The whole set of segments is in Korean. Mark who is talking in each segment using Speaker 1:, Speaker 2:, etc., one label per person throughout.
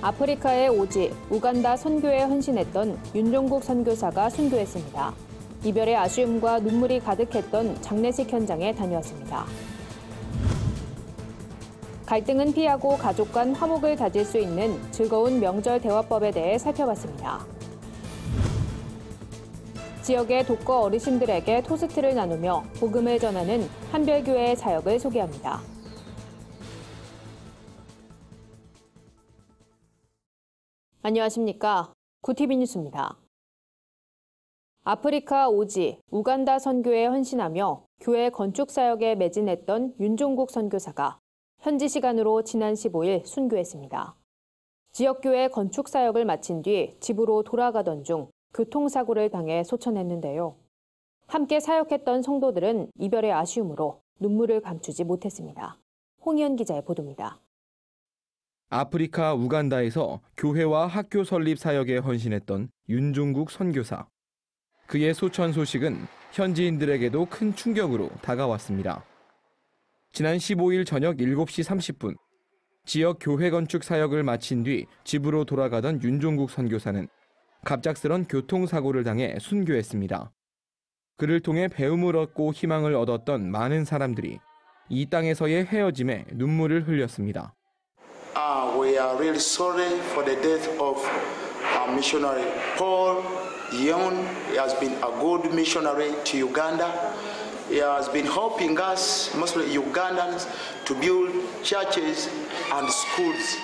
Speaker 1: 아프리카의 오지, 우간다 선교에 헌신했던 윤종국 선교사가 순교했습니다. 이별의 아쉬움과 눈물이 가득했던 장례식 현장에 다녀왔습니다. 갈등은 피하고 가족 간 화목을 다질 수 있는 즐거운 명절 대화법에 대해 살펴봤습니다. 지역의 독거 어르신들에게 토스트를 나누며 복음을 전하는 한별교회의 사역을 소개합니다. 안녕하십니까. 구티비 뉴스입니다. 아프리카 오지, 우간다 선교에 헌신하며 교회 건축 사역에 매진했던 윤종국 선교사가 현지 시간으로 지난 15일 순교했습니다. 지역교회 건축 사역을 마친 뒤 집으로 돌아가던 중 교통사고를 당해 소천했는데요. 함께 사역했던 성도들은 이별의 아쉬움으로 눈물을 감추지 못했습니다. 홍희연 기자의 보도입니다.
Speaker 2: 아프리카 우간다에서 교회와 학교 설립 사역에 헌신했던 윤종국 선교사. 그의 소천 소식은 현지인들에게도 큰 충격으로 다가왔습니다. 지난 15일 저녁 7시 30분, 지역 교회 건축 사역을 마친 뒤 집으로 돌아가던 윤종국 선교사는 갑작스런 교통사고를 당해 순교했습니다. 그를 통해 배움을 얻고 희망을 얻었던 많은 사람들이 이 땅에서의 헤어짐에 눈물을 흘렸습니다.
Speaker 3: We are really sorry for the death of our missionary Paul Young. He has been a good missionary to Uganda. He has been helping us, mostly Ugandans, to build churches and schools.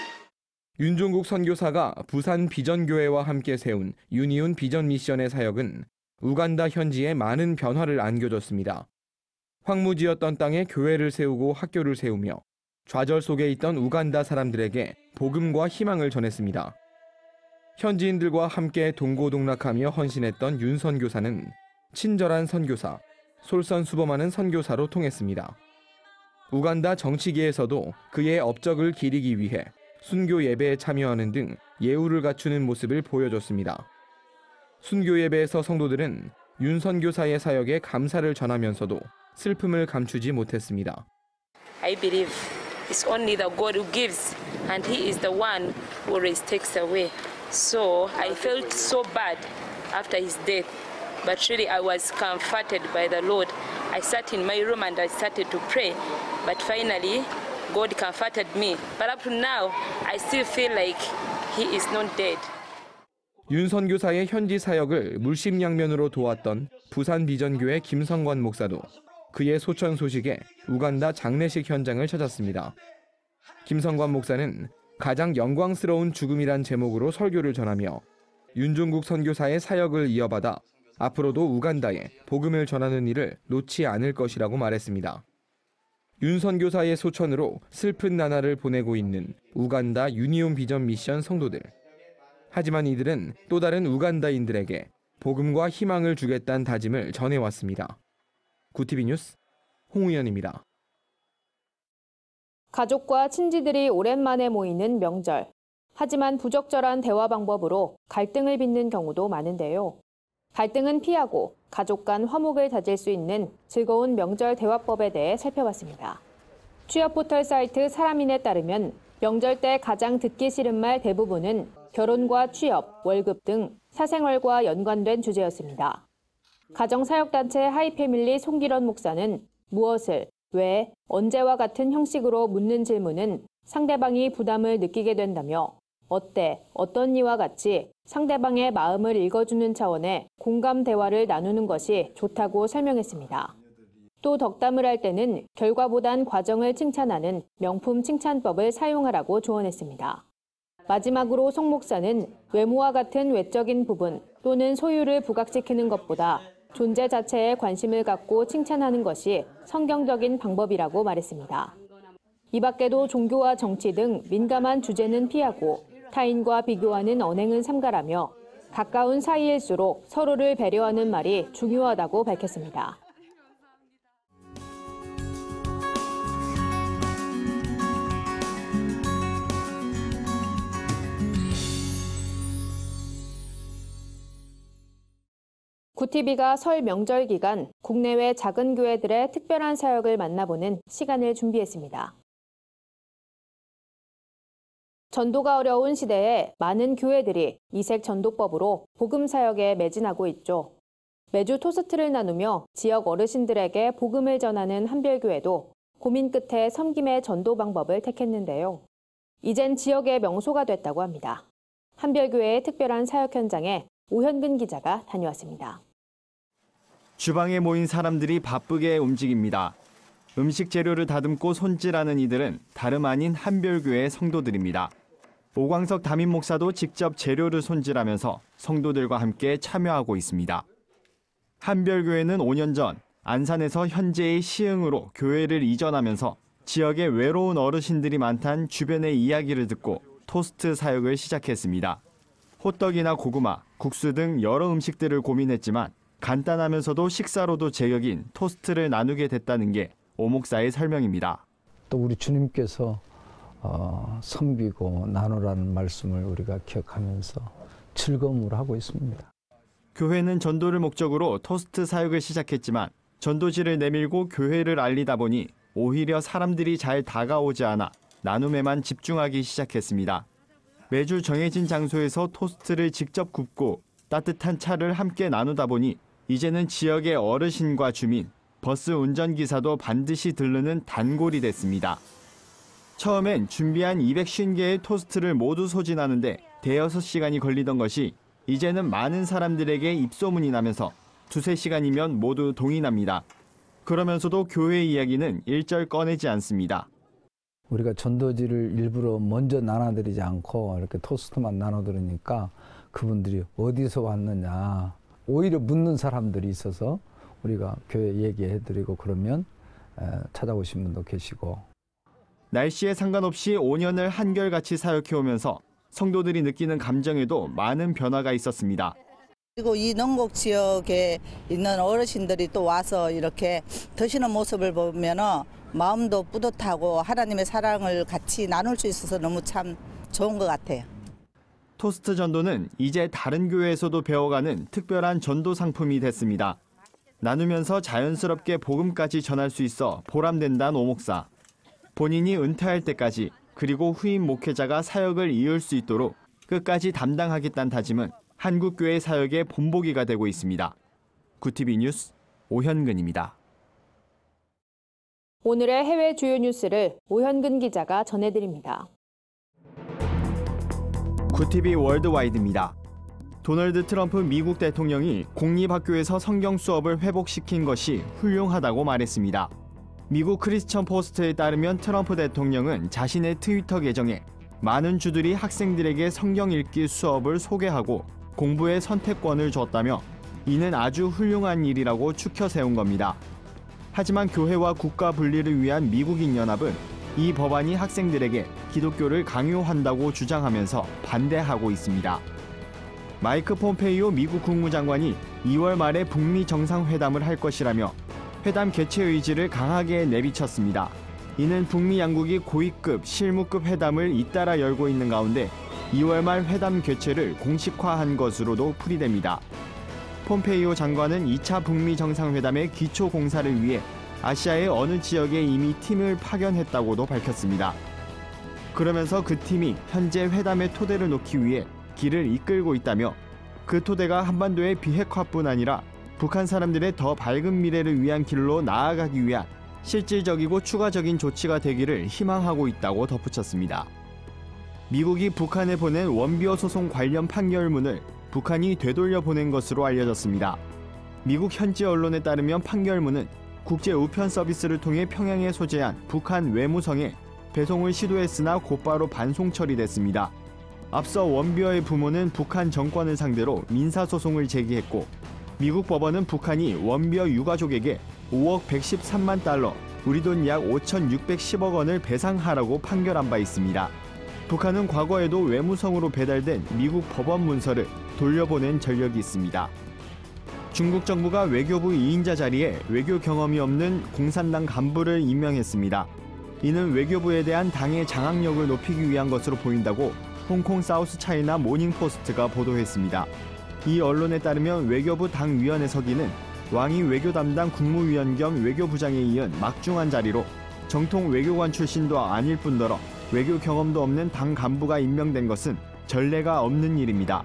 Speaker 2: 윤종국 선교사가 부산 비전교회와 함께 세운 유니온 비전 미션의 사역은 우간다 현지에 많은 변화를 안겨줬습니다. 황무지였던 땅에 교회를 세우고 학교를 세우며 좌절 속에 있던 우간다 사람들에게 복음과 희망을 전했습니다. 현지인들과 함께 동고동락하며 헌신했던 윤 선교사는 친절한 선교사, 솔선수범하는 선교사로 통했습니다. 우간다 정치계에서도 그의 업적을 기리기 위해 순교 예배에 참여하는 등 예우를 갖추는 모습을 보여줬습니다. 순교 예배에서 성도들은 윤 선교사의 사역에 감사를 전하면서도 슬픔을 감추지 못했습니다.
Speaker 4: I believe it's only the God who gives and he is the one who always takes away. So I felt so bad after his death, but really I was comforted by the Lord. I sat in my room and I started to pray, but finally God comforted me. But up to now, I still feel like he is not dead.
Speaker 2: 윤 선교사의 현지 사역을 물심양면으로 도왔던 부산 비전교회 김성관 목사도 그의 소천 소식에 우간다 장례식 현장을 찾았습니다. 김성관 목사는 가장 영광스러운 죽음이란 제목으로 설교를 전하며 윤종국 선교사의 사역을 이어받아 앞으로도 우간다에 복음을 전하는 일을 놓지 않을 것이라고 말했습니다. 윤 선교사의 소천으로 슬픈 나날을 보내고 있는 우간다 유니온 비전 미션 성도들. 하지만 이들은 또 다른 우간다인들에게 복음과 희망을 주겠다는 다짐을 전해왔습니다. 구티비 뉴스 홍우연입니다.
Speaker 1: 가족과 친지들이 오랜만에 모이는 명절. 하지만 부적절한 대화 방법으로 갈등을 빚는 경우도 많은데요. 갈등은 피하고 가족 간 화목을 다질 수 있는 즐거운 명절 대화법에 대해 살펴봤습니다. 취업 포털 사이트 사람인에 따르면 명절 때 가장 듣기 싫은 말 대부분은 결혼과 취업, 월급 등 사생활과 연관된 주제였습니다. 가정사역단체 하이패밀리 송기런 목사는 무엇을, 왜, 언제와 같은 형식으로 묻는 질문은 상대방이 부담을 느끼게 된다며 어때, 어떻니와 같이 상대방의 마음을 읽어주는 차원의 공감 대화를 나누는 것이 좋다고 설명했습니다. 또 덕담을 할 때는 결과보단 과정을 칭찬하는 명품 칭찬법을 사용하라고 조언했습니다. 마지막으로 송 목사는 외모와 같은 외적인 부분 또는 소유를 부각시키는 것보다 존재 자체에 관심을 갖고 칭찬하는 것이 성경적인 방법이라고 말했습니다. 이 밖에도 종교와 정치 등 민감한 주제는 피하고 타인과 비교하는 언행은 삼가라며 가까운 사이일수록 서로를 배려하는 말이 중요하다고 밝혔습니다. 구티비가 설 명절 기간 국내외 작은 교회들의 특별한 사역을 만나보는 시간을 준비했습니다. 전도가 어려운 시대에 많은 교회들이 이색 전도법으로 복음 사역에 매진하고 있죠. 매주 토스트를 나누며 지역 어르신들에게 복음을 전하는 한별교회도 고민 끝에 섬김의 전도 방법을 택했는데요. 이젠 지역의 명소가 됐다고 합니다. 한별교회의 특별한 사역 현장에 오현근 기자가 다녀왔습니다.
Speaker 5: 주방에 모인 사람들이 바쁘게 움직입니다. 음식 재료를 다듬고 손질하는 이들은 다름 아닌 한별교회 성도들입니다. 오광석 담임 목사도 직접 재료를 손질하면서 성도들과 함께 참여하고 있습니다. 한별교회는 5년 전 안산에서 현재의 시흥으로 교회를 이전하면서 지역에 외로운 어르신들이 많다는 주변의 이야기를 듣고 토스트 사역을 시작했습니다. 호떡이나 고구마, 국수 등 여러 음식들을 고민했지만 간단하면서도 식사로도 제격인 토스트를 나누게 됐다는 게 오 목사의 설명입니다.
Speaker 6: 또 우리 주님께서 섬기고 나누라는 말씀을 우리가 기억하면서 즐거움으로 하고 있습니다.
Speaker 5: 교회는 전도를 목적으로 토스트 사역을 시작했지만 전도지를 내밀고 교회를 알리다 보니 오히려 사람들이 잘 다가오지 않아 나눔에만 집중하기 시작했습니다. 매주 정해진 장소에서 토스트를 직접 굽고 따뜻한 차를 함께 나누다 보니 이제는 지역의 어르신과 주민, 버스 운전기사도 반드시 들르는 단골이 됐습니다. 처음엔 준비한 250개의 토스트를 모두 소진하는데 대여섯 시간이 걸리던 것이 이제는 많은 사람들에게 입소문이 나면서 2-3시간이면 모두 동이 납니다. 그러면서도 교회 이야기는 일절 꺼내지 않습니다.
Speaker 6: 우리가 전도지를 일부러 먼저 나눠드리지 않고 이렇게 토스트만 나눠드리니까 그분들이 어디서 왔느냐 오히려 묻는 사람들이 있어서 우리가 교회 얘기해드리고 그러면 찾아오신 분도 계시고.
Speaker 5: 날씨에 상관없이 5년을 한결같이 사역해오면서 성도들이 느끼는 감정에도 많은 변화가 있었습니다.
Speaker 7: 그리고 이 능곡 지역에 있는 어르신들이 또 와서 이렇게 드시는 모습을 보면 마음도 뿌듯하고 하나님의 사랑을 같이 나눌 수 있어서 너무 참 좋은 것 같아요.
Speaker 5: 토스트 전도는 이제 다른 교회에서도 배워가는 특별한 전도 상품이 됐습니다. 나누면서 자연스럽게 복음까지 전할 수 있어 보람된다는 오 목사. 본인이 은퇴할 때까지 그리고 후임 목회자가 사역을 이을 수 있도록 끝까지 담당하겠다는 다짐은 한국교회 사역의 본보기가 되고 있습니다. 구티비 뉴스 오현근입니다.
Speaker 1: 오늘의 해외 주요 뉴스를 오현근 기자가 전해드립니다.
Speaker 5: 구티비 월드와이드입니다. 도널드 트럼프 미국 대통령이 공립학교에서 성경 수업을 회복시킨 것이 훌륭하다고 말했습니다. 미국 크리스천 포스트에 따르면 트럼프 대통령은 자신의 트위터 계정에 많은 주들이 학생들에게 성경 읽기 수업을 소개하고 공부의 선택권을 줬다며 이는 아주 훌륭한 일이라고 추켜 세운 겁니다. 하지만 교회와 국가 분리를 위한 미국인 연합은 이 법안이 학생들에게 기독교를 강요한다고 주장하면서 반대하고 있습니다. 마이크 폼페이오 미국 국무장관이 2월 말에 북미 정상회담을 할 것이라며 회담 개최 의지를 강하게 내비쳤습니다. 이는 북미 양국이 고위급, 실무급 회담을 잇따라 열고 있는 가운데 2월 말 회담 개최를 공식화한 것으로도 풀이됩니다. 폼페이오 장관은 2차 북미 정상회담의 기초 공사를 위해 아시아의 어느 지역에 이미 팀을 파견했다고도 밝혔습니다. 그러면서 그 팀이 현재 회담의 토대를 놓기 위해 길을 이끌고 있다며 그 토대가 한반도의 비핵화뿐 아니라 북한 사람들의 더 밝은 미래를 위한 길로 나아가기 위한 실질적이고 추가적인 조치가 되기를 희망하고 있다고 덧붙였습니다. 미국이 북한에 보낸 원비어 소송 관련 판결문을 북한이 되돌려 보낸 것으로 알려졌습니다. 미국 현지 언론에 따르면 판결문은 국제 우편 서비스를 통해 평양에 소재한 북한 외무성에 배송을 시도했으나 곧바로 반송 처리됐습니다. 앞서 원비어의 부모는 북한 정권을 상대로 민사소송을 제기했고 미국 법원은 북한이 원비어 유가족에게 5억 113만 달러, 우리 돈 약 5,610억 원을 배상하라고 판결한 바 있습니다. 북한은 과거에도 외무성으로 배달된 미국 법원 문서를 돌려보낸 전력이 있습니다. 중국 정부가 외교부 2인자 자리에 외교 경험이 없는 공산당 간부를 임명했습니다. 이는 외교부에 대한 당의 장악력을 높이기 위한 것으로 보인다고 홍콩 사우스 차이나 모닝포스트가 보도했습니다. 이 언론에 따르면 외교부 당위원회 서기는 왕이 외교 담당 국무위원 겸 외교부장에 이은 막중한 자리로 정통 외교관 출신도 아닐 뿐더러 외교 경험도 없는 당 간부가 임명된 것은 전례가 없는 일입니다.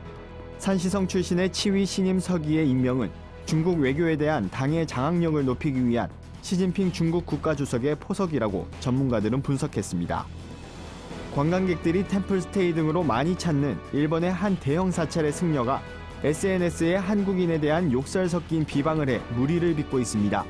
Speaker 5: 산시성 출신의 치위 신임 서기의 임명은 중국 외교에 대한 당의 장악력을 높이기 위한 시진핑 중국 국가주석의 포석이라고 전문가들은 분석했습니다. 관광객들이 템플스테이 등으로 많이 찾는 일본의 한 대형 사찰의 승려가 SNS에 한국인에 대한 욕설 섞인 비방을 해 물의를 빚고 있습니다.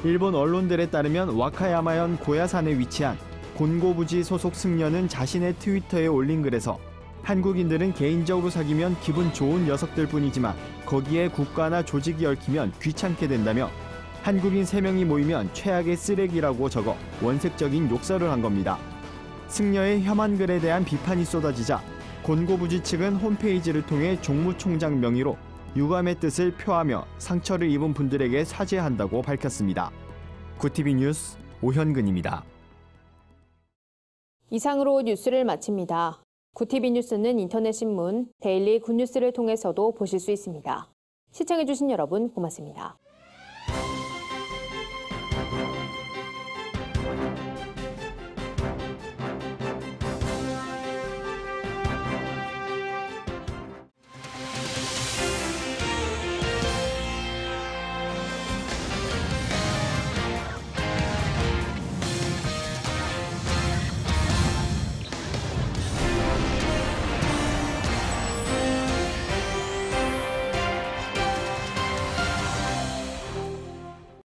Speaker 5: 일본 언론들에 따르면 와카야마현 고야산에 위치한 곤고부지 소속 승려는 자신의 트위터에 올린 글에서 한국인들은 개인적으로 사귀면 기분 좋은 녀석들 뿐이지만 거기에 국가나 조직이 얽히면 귀찮게 된다며 한국인 3명이 모이면 최악의 쓰레기라고 적어 원색적인 욕설을 한 겁니다. 승려의 혐한 글에 대한 비판이 쏟아지자 곤고부지 측은 홈페이지를 통해 종무총장 명의로 유감의 뜻을 표하며 상처를 입은 분들에게 사죄한다고 밝혔습니다. 구티비 뉴스 오현근입니다.
Speaker 1: 이상으로 뉴스를 마칩니다. 구티비 뉴스는 인터넷 신문 데일리 굿뉴스를 통해서도 보실 수 있습니다. 시청해주신 여러분 고맙습니다.